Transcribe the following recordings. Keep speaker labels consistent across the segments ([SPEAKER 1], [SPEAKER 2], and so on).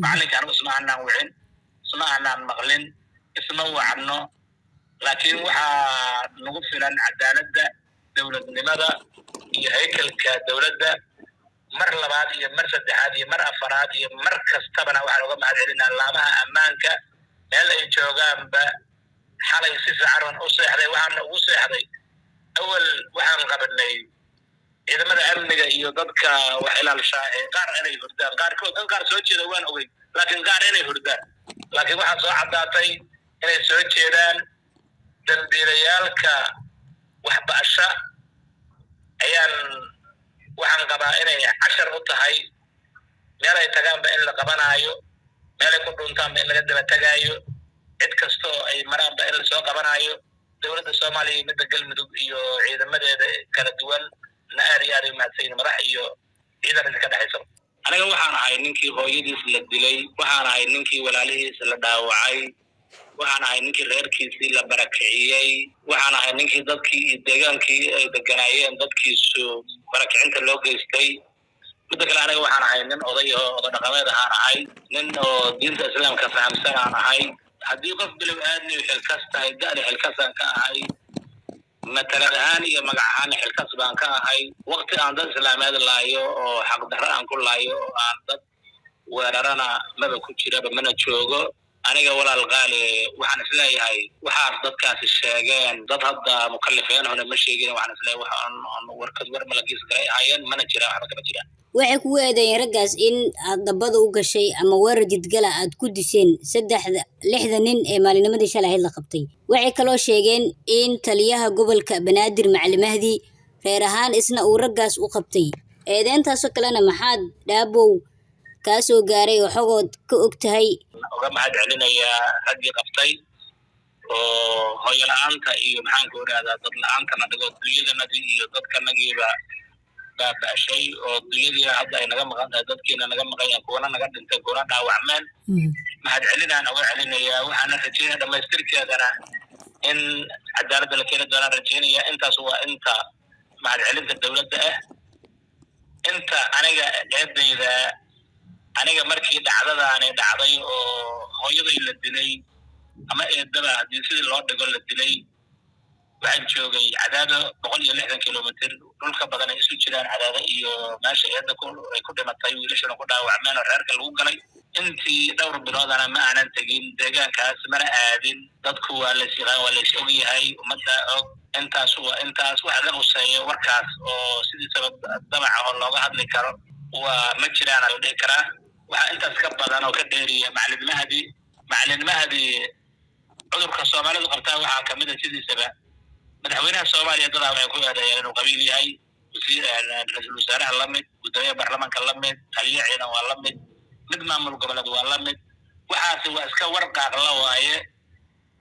[SPEAKER 1] معلن كانوا اسمعنا وعين سمعنا مغلين اسمه عنه لكن وحا نغفل عدالة دولة لماذا هيكل كدولة مر لبعض مر سدحات مر أفراد مر كستبنا وحا نغفل عدالنا اللامها أمانك ميلا يجوغان حالي سيسا عرون أصيحدي وحا أصيحدي أول وحا نغفل إذا ماذا أمنك يضدك وحلال شاهي قار إني هردان قار كود قار سوتشي دوان أوي لكن قار إني هردان لكن waxaa soo cadaatay inay soo jeedaan dambiilayaalk waxbaasha ayaan waxaan qabaa inay cashar u tahay meel ay tagaanba in la qabanayo meel ay ku dhuntaanba in laga daba tagaayo cid kasto ay maraanba in la soo qabanayo dowladda Soomaaliya midda galmudug iyo ciidamadeeda kala duwan na aad maadsayn madax iyo ciidanka ka dhaxayso aniga waxaan ahay ninkii hooyadiis la dilay waxaan ahay ninkii walaalihiis la dhaawacay waxaan ahay ninkii reerkiisii la barakiciyay waxaan ahay ninkii dadkii deegaankii ay deganaayeen dadkiisu barakicinta loo geystay mid kale aniga waxaan ahay nin oday dhaqameed ahay nin oo diinta islaamka fahamsan ahay haddii qof bilow aadni xilkas tahay gaari xilkasan ka ahay مثلا هاني مقعان حلقة بان كاهاي وقت أن ضد سلامات لايو أو حق دران كل لايو أن ضد وررانا ما بكتير بمن تشوجو أنا جوال الغالي وحنا سلاي هاي وحار ضد كاس الشاجين ضد هذا مكلفين هنا مشي جينا وحنا سلاي وحن وركض ورملقيس جاي هاين ما نجرا حركة بجرا
[SPEAKER 2] waxay ku weeday ragaas in aad dabada u gashay ama weerarjid gala aad ku diseen 6 nin ee maalinimadii shalay la qabtay waxay kaloo sheegeen in taliyaha gobolka Banaadir Macalin Mahdi reer ahaan isna uu ragaas u qabtay eedeentaas oo kalena maxaad dhaabow ka soo gaaray oo xogood ka ogtahay
[SPEAKER 1] uga mahad celinaya ragii qabtay oo hooyalaanta iyo maxaan ku raadada dad la'aanta nadigo dunyada iyo dadka nagiiba baa shay oo dunyada hadda ay naga maqan tahay dadkeena naga maqayaan kuwana naga dhintay kuwana dhaawacmeen mahad celinaan uga celinaya waxaana rajeynaa dhamaystirkeedana in cadaaladda la keeni doona rajeynaya intaas waa inta mahad celinta dowladda inta aniga eedayda aniga markii dhacdadaani dhacday oo hooyaday la dilay ama eedada hadii sidii loo dhigo la dilay waxaan joogay cadaado 160 kilomitir dhulka badan ay isu jiraan cadaado iyo meesha eedda ay ku dhimatay wiilashana ku dhaawacmeen oo reerka lagu galay intii dhowr biloodana ma aanan tagin deegaankaas mana aadin dadku waa la siqaan waa la isog yahay ummadda og intaas wax la quseeyo warkaas oo sidii sabab dabaca oo looga hadli karo waa ma jiraan la dhihi karaa waxa intaas ka badan oo ka dheeriya Macalin Mahdi cudurka Soomaalidu qabtaa waxa kamid ah sidiisaba madaxweynaha Soomaaliya dad ay ku aadayeen inuu qabiil yahay ra'iisul wasaaraha la mid gudoomiyaha baarlamaanka la mid taliye ciidan waa la mid maamul goboleed waa la mid waxaas waa iska warqaaq la waaye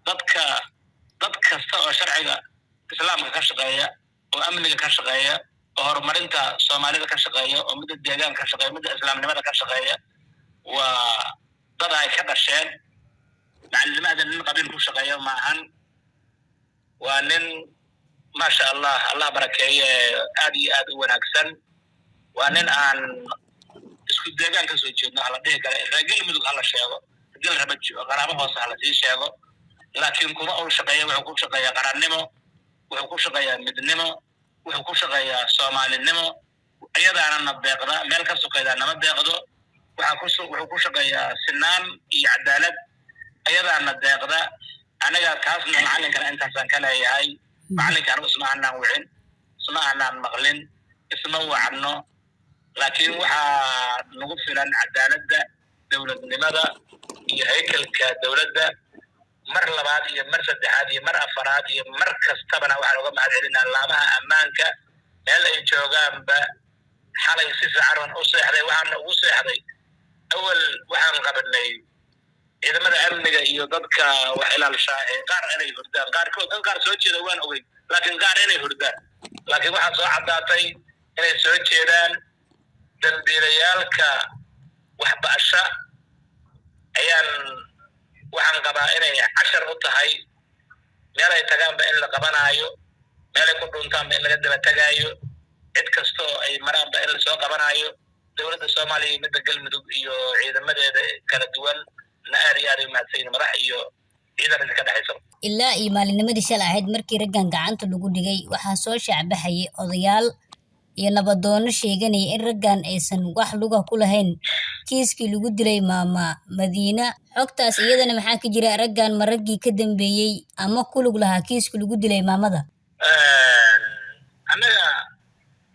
[SPEAKER 1] dad kasta oo sharciga islaamka ka shaqeeya oo amniga ka shaqeeya oo horumarinta Soomaalida ka shaqeeya oo midda deegaanka ka shaqeeya midda islaamnimada ka shaqeeya waa dad ay ka dhasheen macallimada nin qabiil ku shaqeeya maahan waa nin ما شاء الله بركيه aad iyo aad u wanaagsan waa nin aan isku deegaan ka soo jeedno hala dhihi kale ragil mudug hala sheego gal rabajo qaraabo hoos hala sii sheego laakiin kuma uu shaqeeyo wuxuu ku shaqeeyaa qarannimo wuxuu ku shaqeeyaa midnimo wuxuu ku shaqeeyaa Soomaalinimo ayadaana nadeeqda meel ka sokayda nama deeqdo wuxuu ku shaqeeyaa sinaan iyo cadaalad ayadaana nadeeqda anaga taasna macalinka intaasaan ka leeyahay macalinka anigu ismacnaan wicin ismacnaan maqlin isma wacno laakiin waxaa nagu filan cadaaladda dowladnimada iyo haykalka dowladda mar labaad iyo mar saddexaad iyo mar afaraad iyo mar kastabana waxaan uga mahad celinaa laamaha ammaanka meel ay joogaanba xalay si fiican u seexday waxaana ugu seexday awal waxaan qabanay ciidamada amniga iyo dadka wax ilaalshaa qaar inay hurdaan qaar soo jeeda waan ogay laakiin qaar inay hurdaan laakiin waxaa soo cadaatay inay soo jeedaan dambiilayaalka waxbaasha ayaan waxaan qabaa inay cashar u tahay meel ay tagaanba in la qabanayo meel ay ku dhuntaanba in laga daba tagaayo cid kastoo ay maraanba in la soo qabanayo dowladda Soomaaliya midda galmudug iyo ciidamadeeda kala duwan na aad iyo aad u mahadsanyihin madax iyo ciidan idinka dhexaysa.
[SPEAKER 2] ilaa iyo maalinimadii shalay ahayd markii raggan gacanta lagu dhigay waxaa soo shaacbaxayay odayaal iyo nabadoono sheeganaya in raggan aysan wax luga ku lahayn kiiskii lagu dilay maama Madiina. Xogtaas iyadana maxaa ka jira raggan ma raggii ka dambeeyay ama ku lug lahaa kiiskii lagu dilay maamada?
[SPEAKER 1] Anaga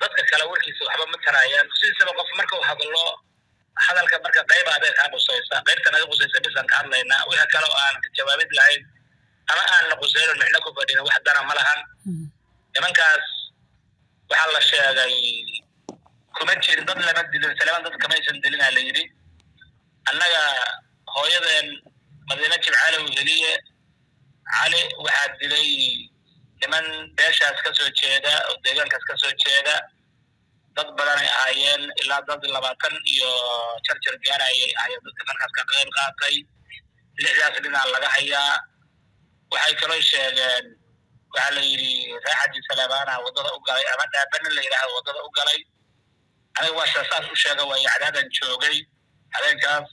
[SPEAKER 1] dadka kala warkiisa waxba ma tarayaan sidoo qof marka uu hadlo hadalka marka qayb adeeg ka qosaysa qaybtan adeeg qosaysa bisan ka hadlaynaa waxa kale oo aan jawaabid lahayn ama aan la qosayno micna ku fadhina wax dara ma lahan nimankaas waxa la sheegay kuma jirin dad lama dilin salaam dad kama aysan dilin la yiri annaga hooyadeen Madiina Jimcaale uu heliye cali waxa dilay niman beeshaas ka soo jeeda oo deegaankaas ka soo jeeda dad badan ay ahaayeen ilaa dad 20 iyo jarjar gaarayay ayay dadka markaas ka qayb qaatay lixdaas dhinac laga hayaa waxay kala sheegeen waxa la yiri raaxaji salaamaana wadada u galay ama dhaaban la yiraahdo wadada u galay aniga waa saas u sheegay way cadaadan joogay habeenkaas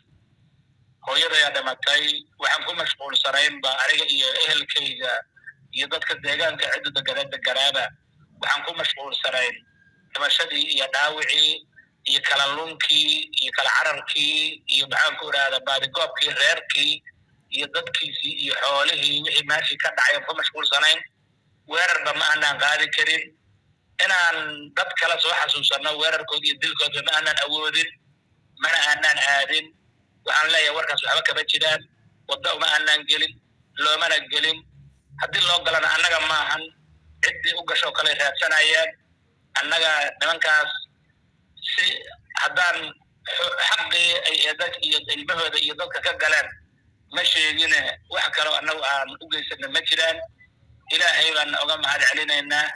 [SPEAKER 1] hooyadaya dhamatay waxaan ku mashquulsanayn ba aniga iyo ehelkayga iyo dadka deegaanka cidda garaaba waxaan ku mashquulsanayn dhimashadii iyo dhaawicii iyo kala lunkii iyo kala cararkii iyo maxaan ku raada baadigoobkii reerkii iyo dadkiisii iyo xoolihii wixii maashi ka dhacay ku mashquulsanayn weerarba ma aanan qaadi karin inaan dad kala soo xasuusano weerarkoodii iyo dilkoodii ma aanan awoodin mana aanan aadin waxaan leeyahay warkaas waxba kama jiraan wada uma aanan gelin loomana gelin haddii loo galana annaga maahan ciddii u gasho kale raadsanayaan annaga nimankaas si haddaan xaqii ay eedag iyo ilmahooda iyo dadka ka galeen ma sheegine wax kale annagu aan u geysana ma jiraan ilaahay baan uga mahad celinaynaa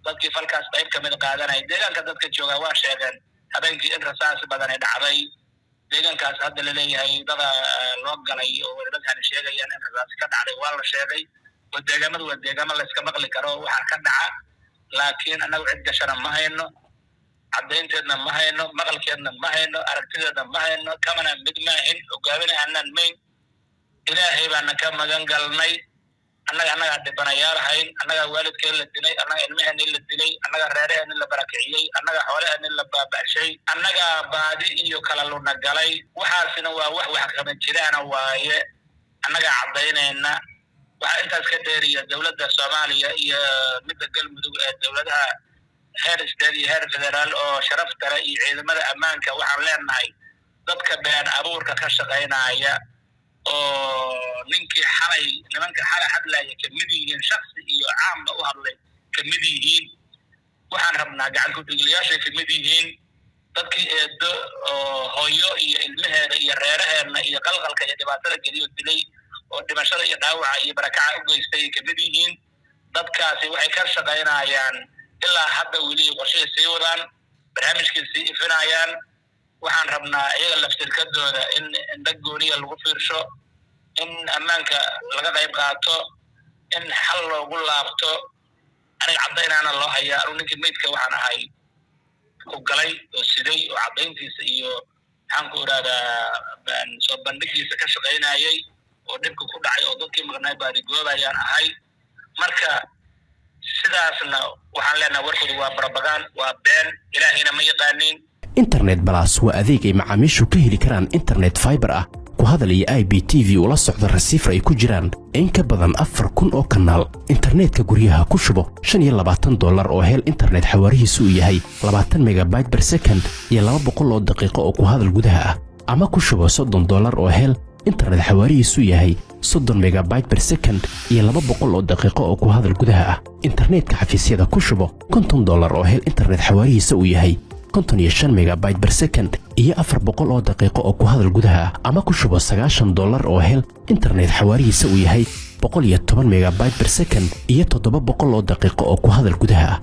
[SPEAKER 1] dadkii falkaas qayb ka mid qaadanay deegaanka dadka jooga waa sheegeen habeenkii in rasaas badan ay dhacday deegaankaas hadda la leeyahay dada loo galay oo dadkan sheegayaan in rasaas ka dhacday waa la sheegay deegaamadu waa deegaamo la iska maqli karo waxa ka dhaca laakiin anagu cid gashana ma hayno cadeynteedna ma hayno maqalkeedna ma hayno aragtideedna ma hayno kamana mid ma ahin ogaabina aanan mayn ilaahay baana ka magan galnay annaga dhibanayaal ahayn annaga waalidkeen la dilay annaga ilmaheen la dilay annaga reeraheen la barakiciyay annaga xoolaheen la baabashay annaga baadi iyo kala luna galay waxaasina waa wax kama jiraan waaye annaga cadeynayna waxa intaas ka dheeriya dawladda Soomaaliya iyo midda galmudug ee dawladaha heer state iyo heer federaal oo sharaf tara iyo ciidamada ammaanka waxaan leenahay dadka been abuurka ka shaqeynaya oo ninkii xalay nimanka xalay hadlaya kamid yihiin shakhsi iyo caam u hadlay kamid yihiin waxaan rabnaa gacan ku dhigliyaasha kamid yihiin dadkii eedo oo hooyo iyo ilmaheeda iyo reeraheena iyo qalqalka iyo dhibaatada geliyo dilay oo dhimashada iyo dhaawaca iyo barakaca u geystay kamid yihiin dadkaasi waxay ka shaqeynayaan ilaa hadda weli qorshe sii wadaan barnaamijkii sii ifinayaan waxaan rabnaa iyaga laftirkadooda in inda gooniya lagu fiirsho in ammaanka laga qayb qaato in xal loogu laabto aniga cadaynaana loo hayaa ninkii meydka waxaan ahay ku galay oo siday oo cadayntiisa iyo waxaan ku iraadaa soo bandhigiisa ka shaqeynayay oo dhibka ku dhacay oo dadkii maqnaay baarigoobayaan ahay marka sidaasna waxaan leenahay warkoodu waa propaganda waa been ilaahayna ma yaqaanin
[SPEAKER 3] internet plus waa adeeg ay macaamiishu ka heli karaan internet fiber ah ku hadalaya IPTV ula socdo receiver ay ku jiraan in ka badan 4,000 oo kanaal internetka guryaha ku shubo $25 oo hel internet xawaarihiisu yahay 20 megabyte per second iyo 200 oo daqiiqo oo ku hadal gudaha ah ama ku shubo $30 oo hel internet xawaarihiisu yahay 30 megabyte per second iyo 200 oo daqiiqo oo ku hadal gudaha ah internetka xafiisyada ku shubo $50 oo hel internet xawaarihiisu yahay 55 megabyte per second iyo 400 oo daqiiqo oo ku hadal gudaha ah ama ku shubo $90 oo hel internet xawaarihiisu yahay 110 megabyte per second iyo 700 oo daqiiqo oo ku hadal gudaha ah